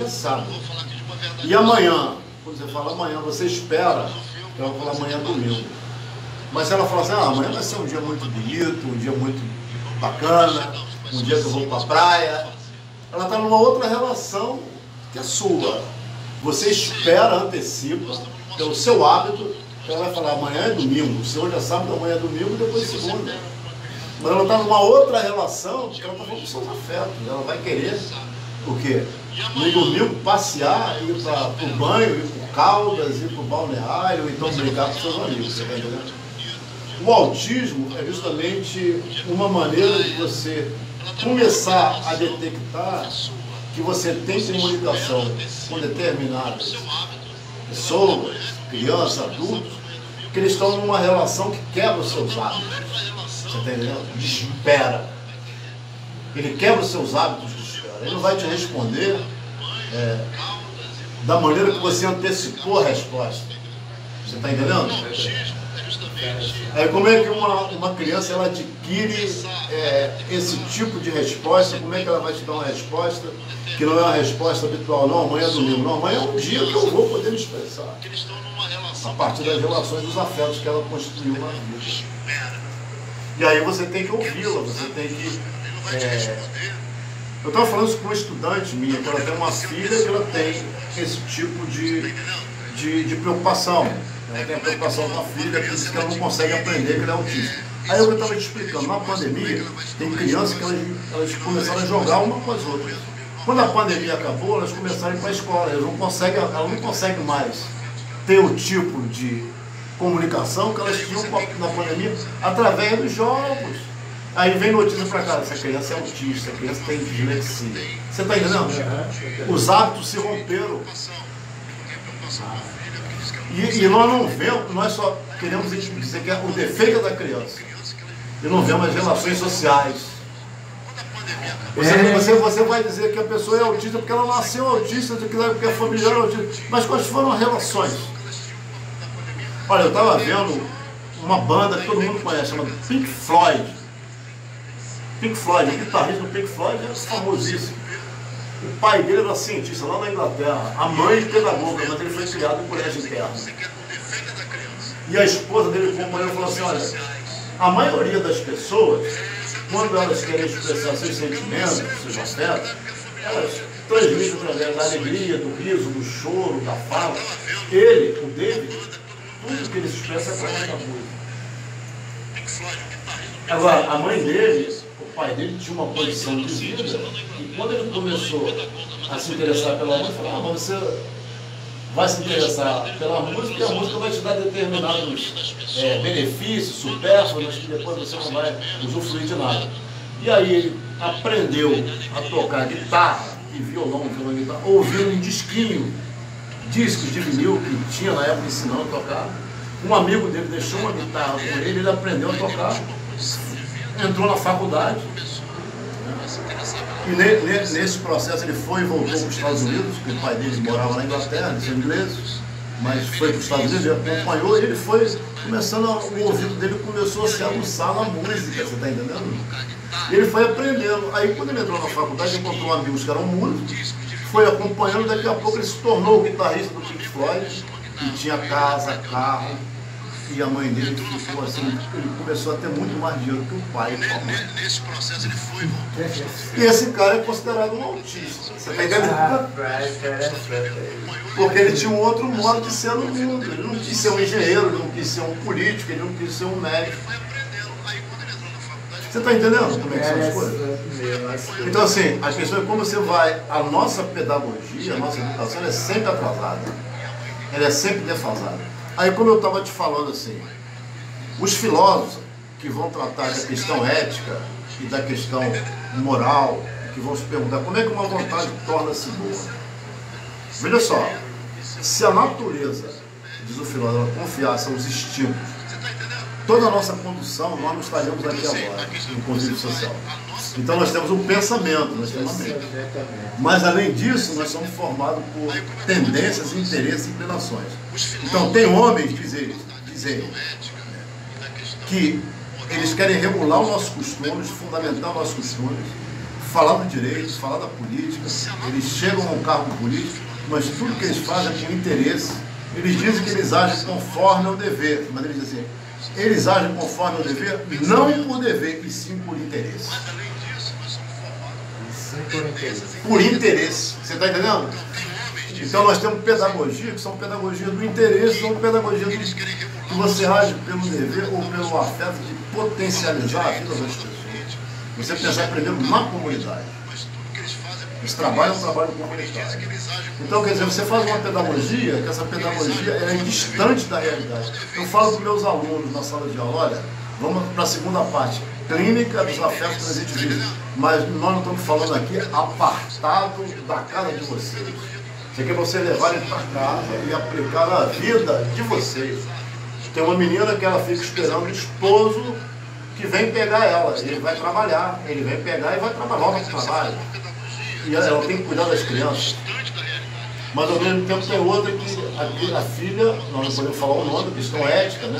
que é sábado. E amanhã, quando você fala amanhã, você espera que ela fala amanhã é domingo. Mas se ela fala assim, amanhã vai ser um dia muito bonito, um dia muito bacana, um dia que eu vou para a praia, ela está numa outra relação que é sua. Você espera, antecipa, pelo seu hábito, que ela vai falar amanhã é domingo, se hoje é sábado, amanhã é domingo, depois segunda. Mas ela está numa outra relação, porque ela está falando com seus afetos. Ela vai querer o quê? No domingo passear, ir para o banho, ir para Caldas, ir para o balneário, então brincar com seus amigos. Você está entendendo? O autismo é justamente uma maneira de você começar a detectar que você tem comunicação com determinadas pessoas, crianças, adultos, que eles estão numa relação que quebra os seus hábitos. Você está entendendo? De espera. Ele quebra os seus hábitos de espera. Ele não vai te responder da maneira que você antecipou a resposta. Você está entendendo? Aí como é que uma criança ela adquire esse tipo de resposta? Como é que ela vai te dar uma resposta que não é uma resposta habitual? Não, amanhã é domingo. Não, amanhã é um dia que eu vou poder me expressar. A partir das relações, dos afetos que ela constituiu na vida. E aí você tem que ouvi-la, você tem que... Eu estava falando isso com uma estudante minha, que ela tem uma filha que ela tem esse tipo de preocupação. Ela tem a preocupação com a filha, que diz que ela não consegue aprender, que ela é autista. Aí eu estava te explicando, na pandemia, tem crianças que elas começaram a jogar uma com as outras. Quando a pandemia acabou, elas começaram a ir para a escola, ela não consegue mais ter o tipo de comunicação que elas tinham na pandemia através dos jogos. Aí vem notícia para cá, essa criança é autista, essa criança tem dislexia. Você está entendendo? Os hábitos se romperam. E nós não vemos, nós só queremos dizer que é o defeito da criança. E não vemos as relações sociais. Você vai dizer que a pessoa é autista porque ela nasceu autista, porque a família era autista. Mas quais foram as relações? Olha, eu estava vendo uma banda que todo mundo conhece, chamada Pink Floyd. Pink Floyd, o guitarrista do Pink Floyd é famosíssimo. O pai dele era cientista lá na Inglaterra, a mãe pedagoga, mas ele foi criado em colégio interno. E a esposa dele acompanhou e falou assim, olha, a maioria das pessoas, quando elas querem expressar seus sentimentos, seus afetos, elas transmitem através da alegria, do riso, do choro, da fala. Ele, o David, tudo que ele se expressa é através da música. Agora, a mãe dele, o pai dele tinha uma posição de vida, e quando ele começou a se interessar pela música, falou, mas você vai se interessar pela música e a música vai te dar determinados benefícios, supérfluos, que depois você não vai usufruir de nada. E aí ele aprendeu a tocar guitarra e violão, ouvindo um disquinho, discos de vinil que tinha na época ensinando a tocar. Um amigo dele deixou uma guitarra com ele, ele aprendeu a tocar, entrou na faculdade. E nesse processo ele foi e voltou para os Estados Unidos, porque o pai dele morava na Inglaterra, eles são ingleses, mas foi para os Estados Unidos, ele acompanhou e ele foi começando, o ouvido dele começou a se aguçar na música, você está entendendo? E ele foi aprendendo. Aí quando ele entrou na faculdade, encontrou amigos que eram músicos, foi acompanhando, daqui a pouco ele se tornou o guitarrista do Pink Floyd, que tinha casa, carro, e a mãe dele ficou assim, ele começou a ter muito mais dinheiro que o pai e a mãe. Nesse processo ele foi. E esse cara é considerado um autista, você está entendendo? Porque ele tinha um outro modo de ser no mundo, ele não quis ser um engenheiro, ele não quis ser um político, ele não quis ser um médico. Você está entendendo como é que são as coisas? Então assim, a questão é como você vai, a nossa pedagogia, a nossa educação, ela é sempre atrasada, ela é sempre defasada. Aí como eu estava te falando assim, os filósofos que vão tratar da questão ética e da questão moral, que vão se perguntar como é que uma vontade torna-se boa. Veja só, se a natureza, diz o filósofo, confiasse aos instintos, toda a nossa condução, nós não estaríamos aqui agora, no convívio social. Então nós temos um pensamento, nós temos uma mente. Mas além disso, nós somos formados por tendências, interesses e inclinações. Então tem homens que dizem que eles querem regular os nossos costumes, fundamentar os nossos costumes, falar do direito, falar da política, eles chegam ao cargo político, mas tudo que eles fazem é com interesse. Eles dizem que eles agem conforme o dever, mas eles dizem assim, eles agem conforme o dever, não por dever, e sim por interesse. Por interesse. Você está entendendo? Então nós temos pedagogia, que são pedagogia do interesse, são pedagogia do que você age pelo dever ou pelo afeto de potencializar a vida das pessoas. Você pensar primeiro na comunidade. Esse trabalho é um trabalho comunitário. Então, quer dizer, você faz uma pedagogia, que essa pedagogia é distante da realidade. Eu falo para os meus alunos na sala de aula, olha, vamos para a segunda parte, clínica dos afetos transitivos. Mas nós não estamos falando aqui apartado da casa de vocês. Isso aqui é você levar ele para casa e aplicar na vida de vocês. Tem uma menina que ela fica esperando o esposo que vem pegar ela. Ele vai trabalhar, ele vem pegar e vai trabalhar, volta para o trabalho. E ela tem que cuidar das crianças. Mas ao mesmo tempo tem outra que a filha, nós não podemos falar o nome, questão ética, né,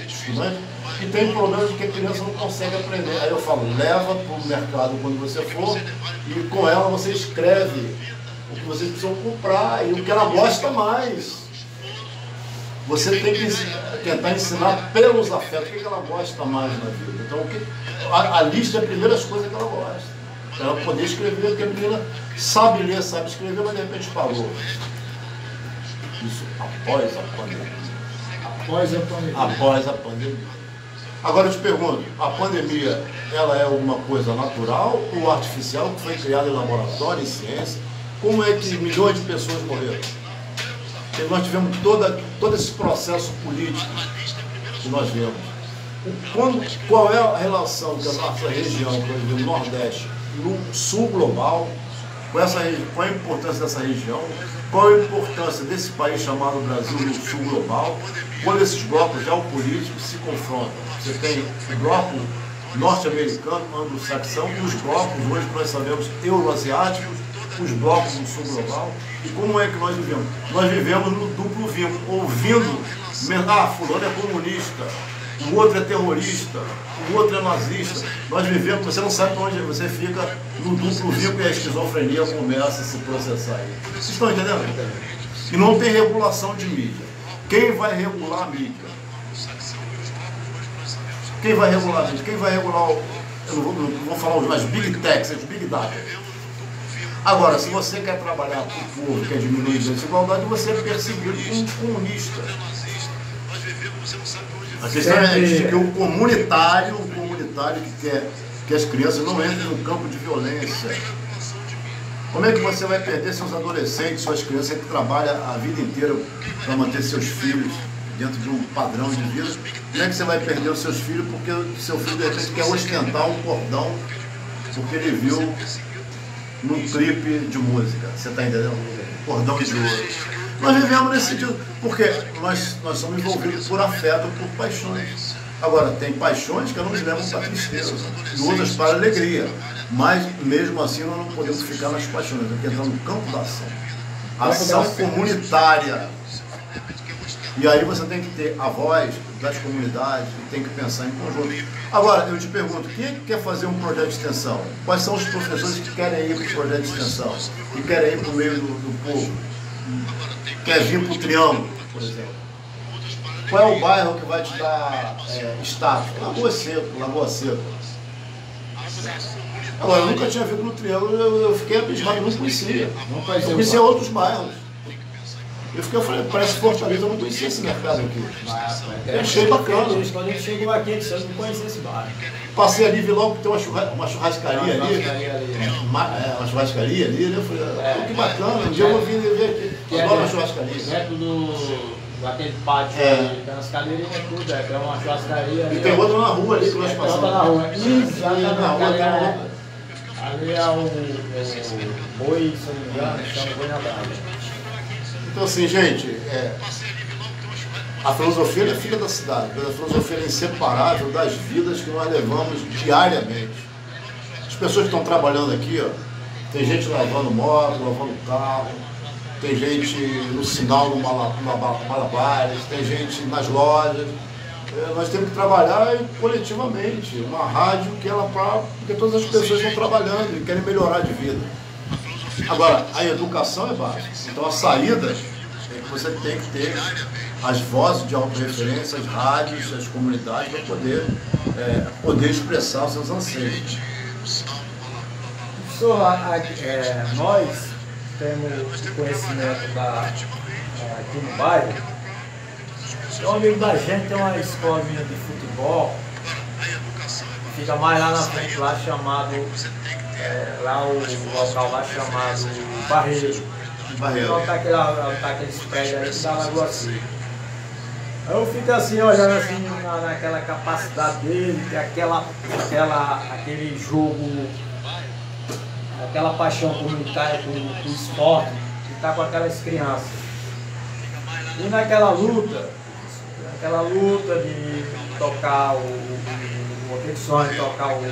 estudante, que tem problemas de que a criança não consegue aprender. Aí eu falo, leva para o mercado quando você for e com ela você escreve o que vocês precisam comprar e o que ela gosta mais. Você tem que tentar ensinar pelos afetos o que ela gosta mais na vida. Então a lista é as primeiras coisas que ela gosta. Para ela poder escrever, porque a menina sabe ler, sabe escrever, mas de repente parou. Isso após a pandemia. Após a pandemia. Após a pandemia. Agora eu te pergunto, a pandemia, ela é alguma coisa natural ou artificial que foi criada em laboratório, em ciência? Como é que milhões de pessoas morreram? Porque nós tivemos todo esse processo político que nós vemos. Qual é a relação da nossa região, por exemplo, no Nordeste, no Sul global, qual a importância dessa região, qual a importância desse país chamado Brasil no Sul global, quando esses blocos geopolíticos se confrontam? Você tem o bloco norte-americano, anglo-saxão, e os blocos, hoje nós sabemos, euroasiáticos, os blocos do Sul global. E como é que nós vivemos? Nós vivemos no duplo vínculo, ouvindo, fulano é comunista, o outro é terrorista, o outro é nazista. Nós vivemos, você não sabe para onde você fica no duplo vínculo e a esquizofrenia começa a se processar aí. Vocês estão entendendo? E não tem regulação de mídia. Quem vai regular a mídia? Quem vai regular a mídia? Quem vai regular eu não vou falar as big techs, as big data. Agora, se você quer trabalhar com o povo, quer diminuir a desigualdade, você é perseguido como um comunista. A questão é que o comunitário que quer que as crianças não entrem no campo de violência. Como é que você vai perder seus adolescentes, suas crianças que trabalham a vida inteira para manter seus filhos dentro de um padrão de vida? Como é que você vai perder os seus filhos porque o seu filho de repente quer ostentar um cordão porque ele viu num clipe de música? Você está entendendo? Cordão de ouro. Nós vivemos nesse sentido, porque nós somos envolvidos por afeto, por paixões. Agora, tem paixões que nos levam para a tristeza, e outras para a alegria. Mas, mesmo assim, nós não podemos ficar nas paixões, nós temos que entrar no campo da ação. Ação comunitária. E aí você tem que ter a voz das comunidades, e tem que pensar em conjunto. Agora, eu te pergunto, quem é que quer fazer um projeto de extensão? Quais são os professores que querem ir para o projeto de extensão? Que querem ir para o meio do povo? Quer vir para o Triângulo, por exemplo? Qual é o bairro que vai te dar status? Lagoa Seca. Agora, eu nunca tinha vindo no Triângulo, eu fiquei abismado, eu não conhecia. Eu conhecia outros bairros. Eu falei, parece Fortaleza, eu não conhecia esse mercado aqui. Eu achei bacana. Quando a gente chegou aqui, eu não conhecia esse bairro. Passei ali, vi logo que tem uma churrascaria ali. Uma churrascaria ali, né? Eu falei, que bacana, um dia eu vou vir ver aqui. Adoro uma churrascaria. Dentro daquele pátio, tem umas cadeirinhas e tudo, é uma churrascaria. E tem outra na rua ali que nós passamos. Outra na rua. Exatamente. Ali é o boi, se não me engano, chama boi na praia. Então assim, gente, a filosofia é filha da cidade, a filosofia é inseparável das vidas que nós levamos diariamente. As pessoas que estão trabalhando aqui, ó, tem gente lavando moto, lavando carro, tem gente no sinal, no malabares, tem gente nas lojas, nós temos que trabalhar coletivamente, uma rádio que porque todas as pessoas estão trabalhando e querem melhorar de vida. Agora, a educação é básica, então a saída é que você tem que ter as vozes de autorreferência, as rádios, as comunidades para poder expressar os seus anseios. Professor, nós temos o conhecimento aqui no bairro. Um amigo da gente tem uma escolinha de futebol, fica mais lá na frente, lá chamado, lá o local lá chamado Barreiro. Onde tá aqueles prédios aí que dá Lagoa Seca. Aí eu fico assim, olhando assim naquela capacidade dele, que aquele jogo, aquela paixão comunitária com o esporte, que está com aquelas crianças. E naquela luta de tocar aquele sonho de tocar o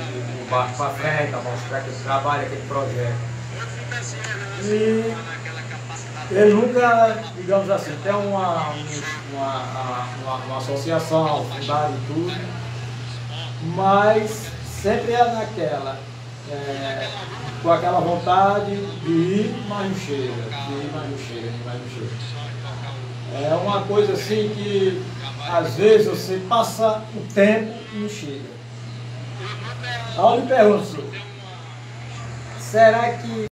barco para frente, a mostrar aquele trabalho, aquele projeto. E ele nunca, digamos assim, tem uma associação fundada e tudo, mas sempre é naquela, com aquela vontade de ir, mas não chega, de ir, mas não chega, mas não chega. É uma coisa assim que às vezes você passa o tempo e não chega. Aí eu lhe pergunto, será que